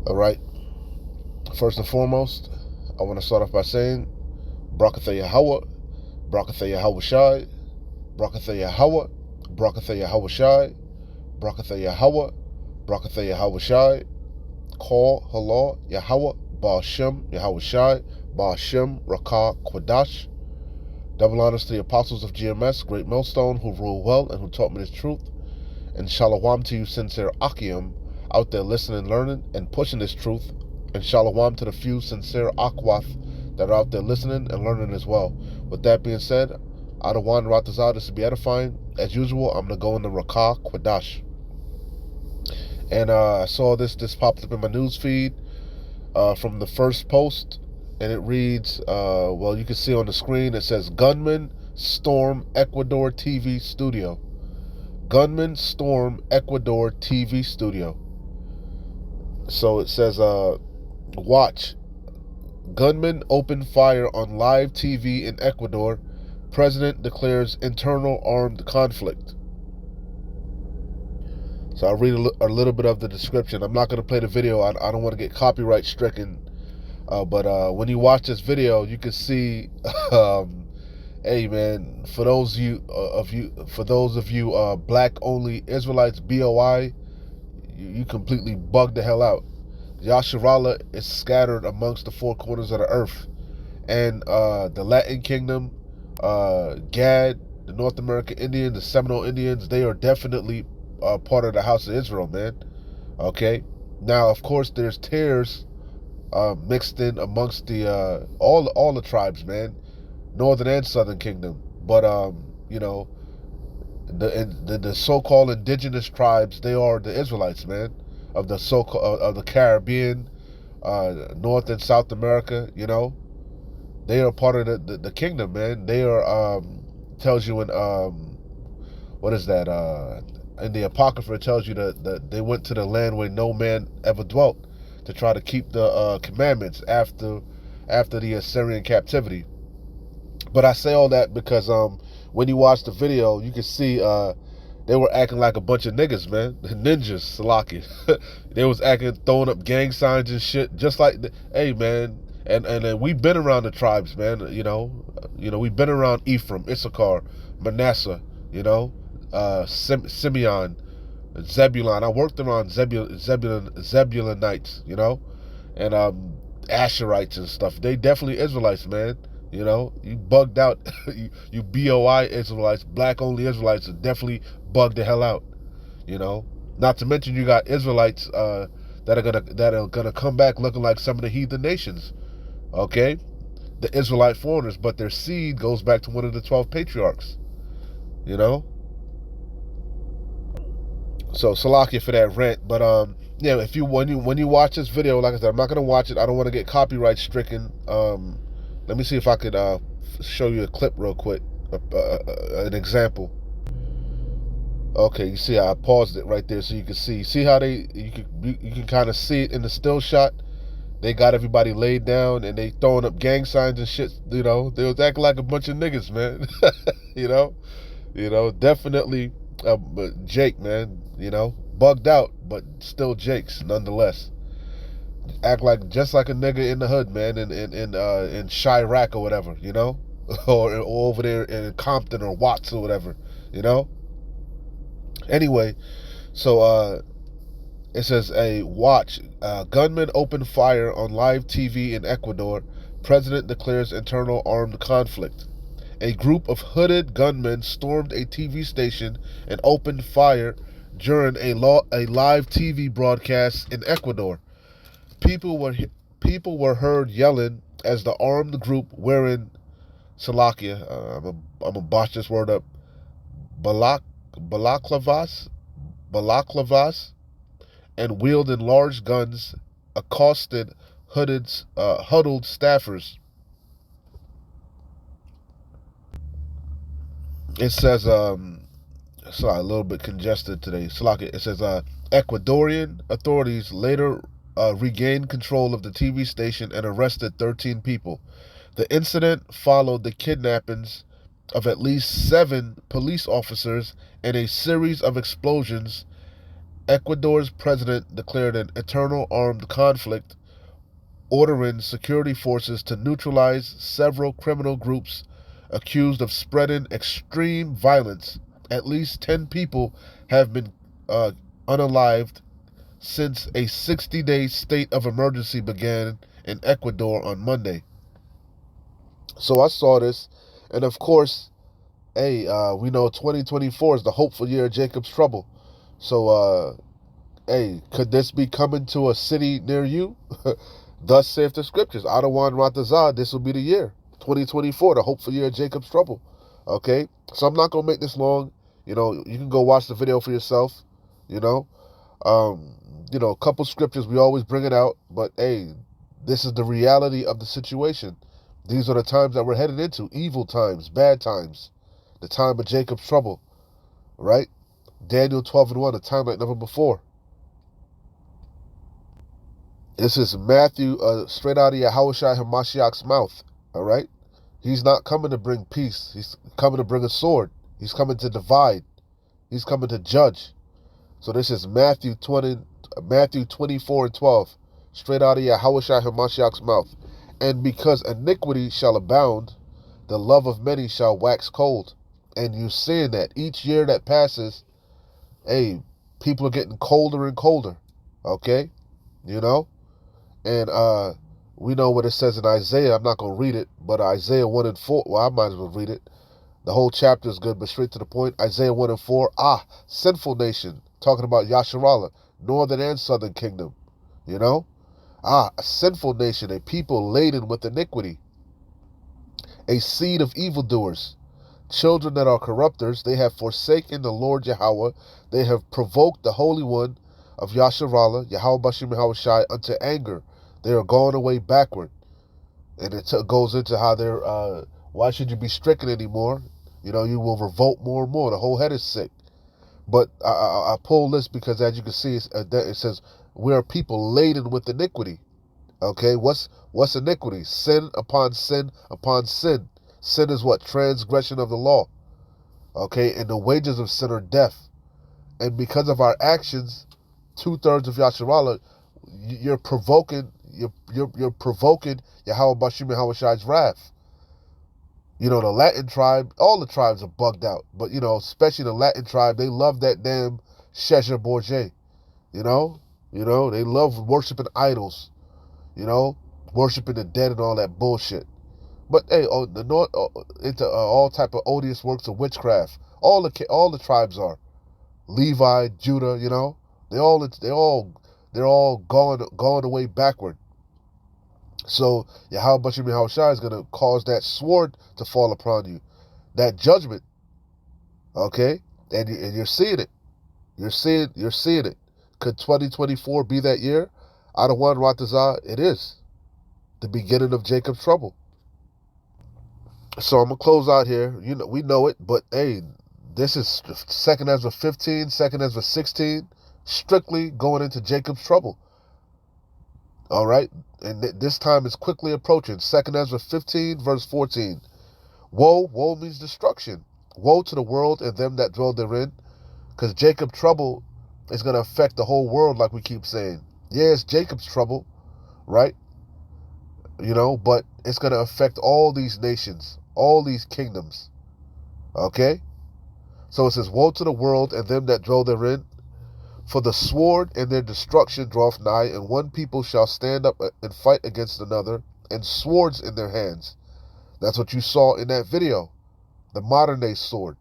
All right. First and foremost, I want to start off by saying, Brakatha Yahweh, Brakatha Yahweh Shai, Brakatha Yahweh, Brakatha Yahweh Shai, Brakatha Yahweh, Brakatha Yahweh Shai, Call Halal Yahweh, Ba Shem Yahweh Shai, Ba Shem Rakah Kwadash. Double honors to the apostles of GMS, Great Millstone, who rule well and who taught me this truth. And shalom to you, sincere Akim, out there listening, learning, and pushing this truth. And shalom to the few sincere Akwath that are out there listening and learning as well. With that being said, Adawan Ratazah, this to be edifying. As usual, I'm going to go into Rakah Kwadash. And I saw this popped up in my news feed from the first post. And it reads, well, you can see on the screen, it says, Gunmen Storm Ecuador TV Studio. Gunmen storm Ecuador TV studio. So it says, watch. Gunmen open fire on live TV in Ecuador. President declares internal armed conflict. So I'll read a little bit of the description. I'm not going to play the video. I don't want to get copyright stricken. But when you watch this video, you can see, hey man, for those of you black only Israelites, BOI, you completely bugged the hell out. Yasharallah is scattered amongst the four corners of the earth, and the Latin Kingdom, Gad, the North American Indians, the Seminole Indians, they are definitely part of the House of Israel, man. Okay, now of course there's tares mixed in amongst the all the tribes, man, Northern and Southern Kingdom. But you know, the so-called indigenous tribes, they are the Israelites, man, of the of the Caribbean, North and South America. You know, they are part of the kingdom, man. They are tells you in what is that? In the Apocrypha, it tells you that they went to the land where no man ever dwelt to try to keep the commandments after the Assyrian captivity. But I say all that because when you watch the video, you can see they were acting like a bunch of niggas, man. Ninjas, Salaki. They was acting, throwing up gang signs and shit, just like, hey, man. And we've been around the tribes, man. You know, we've been around Ephraim, Issachar, Manasseh. You know, Simeon, Zebulon. I worked around Zebulonites. You know, and Asherites and stuff. They definitely Israelites, man. You know, you bugged out. you BOI Israelites, black only Israelites, are definitely bugged the hell out. You know, not to mention you got Israelites that are gonna come back looking like some of the heathen nations. Okay, the Israelite foreigners, but their seed goes back to one of the 12 patriarchs. You know, so Salakia for that rant. But yeah, if you when you watch this video, like I said, I'm not gonna watch it. I don't want to get copyright stricken. Let me see if I could show you a clip real quick, an example. Okay, you see I paused it right there so you can see. See how you can kind of see it in the still shot. They got everybody laid down and they throwing up gang signs and shit. You know, they was acting like a bunch of niggas, man. you know, definitely Jake, man. You know, bugged out, but still Jake's nonetheless. Act like just like a nigga in the hood, man, in Chirac or whatever, you know, or over there in Compton or Watts or whatever, you know. Anyway, so it says a watch. Gunmen open fire on live TV in Ecuador. President declares internal armed conflict. A group of hooded gunmen stormed a TV station and opened fire during a live TV broadcast in Ecuador. People were heard yelling as the armed group wearing Salakia, I'm gonna botch this word up, balaklavas, and wielding large guns, accosted huddled staffers. It says, sorry, a little bit congested today. Salakia. It says, Ecuadorian authorities later regained control of the TV station and arrested 13 people. The incident followed the kidnappings of at least 7 police officers and a series of explosions Ecuador's president declared an internal armed conflict, ordering security forces to neutralize several criminal groups accused of spreading extreme violence. At least 10 people have been unalived since a 60-day state of emergency began in Ecuador on Monday. So I saw this, and of course, hey, we know 2024 is the hopeful year of Jacob's trouble. So, hey, could this be coming to a city near you? Thus saith the scriptures, Adawan Ratazah, this will be the year, 2024, the hopeful year of Jacob's trouble. Okay? So I'm not going to make this long. You know, you can go watch the video for yourself. You know, um, a couple scriptures, we always bring it out. But, hey, this is the reality of the situation. These are the times that we're headed into, evil times, bad times, the time of Jacob's trouble, right? Daniel 12:1, a time like never before. This is Matthew, straight out of Yahushua Hamashiach's mouth, all right? He's not coming to bring peace. He's coming to bring a sword. He's coming to divide. He's coming to judge. So this is Matthew 24:12, straight out of Yahushua Hamashiach's mouth. And because iniquity shall abound, the love of many shall wax cold. And you seeing that each year that passes, hey, people are getting colder and colder. Okay? You know? And we know what it says in Isaiah. I'm not going to read it, but Isaiah 1:4. Well, I might as well read it. The whole chapter is good, but straight to the point. Isaiah 1:4. Sinful nation. Talking about Yasharallah, northern and southern kingdom. You know? A sinful nation, a people laden with iniquity, a seed of evildoers, children that are corrupters. They have forsaken the Lord Yahweh. They have provoked the Holy One of Yasharallah, Yahweh Bashim Yahushai, unto anger. They are going away backward. And it goes into how they're, why should you be stricken anymore? You know, you will revolt more and more. The whole head is sick. But I pull this because, as you can see, it says, we are people laden with iniquity. Okay, what's iniquity? Sin upon sin upon sin. Sin is what? Transgression of the law. Okay, and the wages of sin are death. And because of our actions, 2/3 of Yasharallah, you're provoking Yahweh Bashim Yahushai's wrath. You know, the Latin tribe, all the tribes are bugged out. But, you know, especially the Latin tribe, they love that damn Caesar Borgia. You know, they love worshiping idols. You know, worshiping the dead and all that bullshit. But hey, the North into all type of odious works of witchcraft. All the tribes are Levi, Judah. You know, they're all going away backward. So Yahweh Bashim Yahushai is going to cause that sword to fall upon you, that judgment. Okay, and you're seeing it. You're seeing it. Could 2024 be that year? Adawan Ratazah, it is the beginning of Jacob's trouble. So I'm gonna close out here. You know, we know it, but hey, this is 2nd Ezra 15, 2nd Ezra 16, strictly going into Jacob's trouble. All right, and this time is quickly approaching. 2nd Ezra 15, verse 14. Woe means destruction. Woe to the world and them that dwell therein, because Jacob's trouble is going to affect the whole world, like we keep saying. Yeah, it's Jacob's trouble, right? You know, but it's going to affect all these nations, all these kingdoms. Okay? So it says, woe to the world and them that dwell therein, for the sword and their destruction draweth nigh, and one people shall stand up and fight against another, and swords in their hands. That's what you saw in that video, the modern day sword.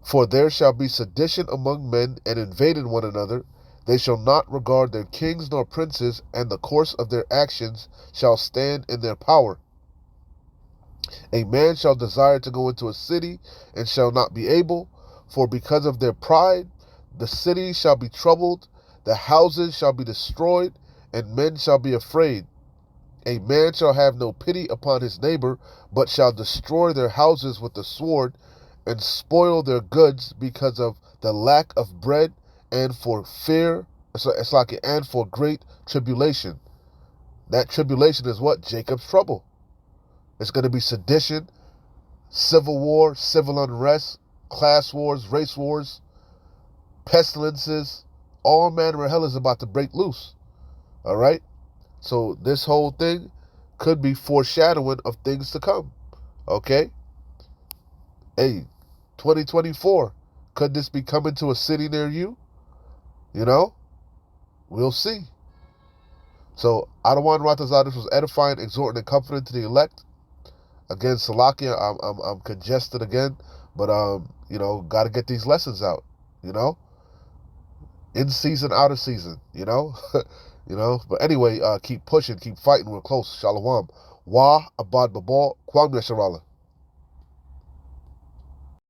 For there shall be sedition among men, and invading one another. They shall not regard their kings nor princes, and the course of their actions shall stand in their power. A man shall desire to go into a city, and shall not be able, for because of their pride the city shall be troubled, the houses shall be destroyed, and men shall be afraid. A man shall have no pity upon his neighbor, but shall destroy their houses with the sword, and spoil their goods because of the lack of bread, and for fear, and for great tribulation. That tribulation is what? Jacob's trouble. It's going to be sedition, civil war, civil unrest, class wars, race wars, pestilences, all manner of hell is about to break loose. All right? So this whole thing could be foreshadowing of things to come. Okay? Hey, 2024, could this be coming to a city near you? You know? We'll see. So, Adawan Ratazar, this was edifying, exhorting, and comforting to the elect. Again, Salakia, I'm congested again, but got to get these lessons out. You know, in season, out of season. But anyway, keep pushing, keep fighting. We're close. Shalom. Wa abad babal kwam yasharala.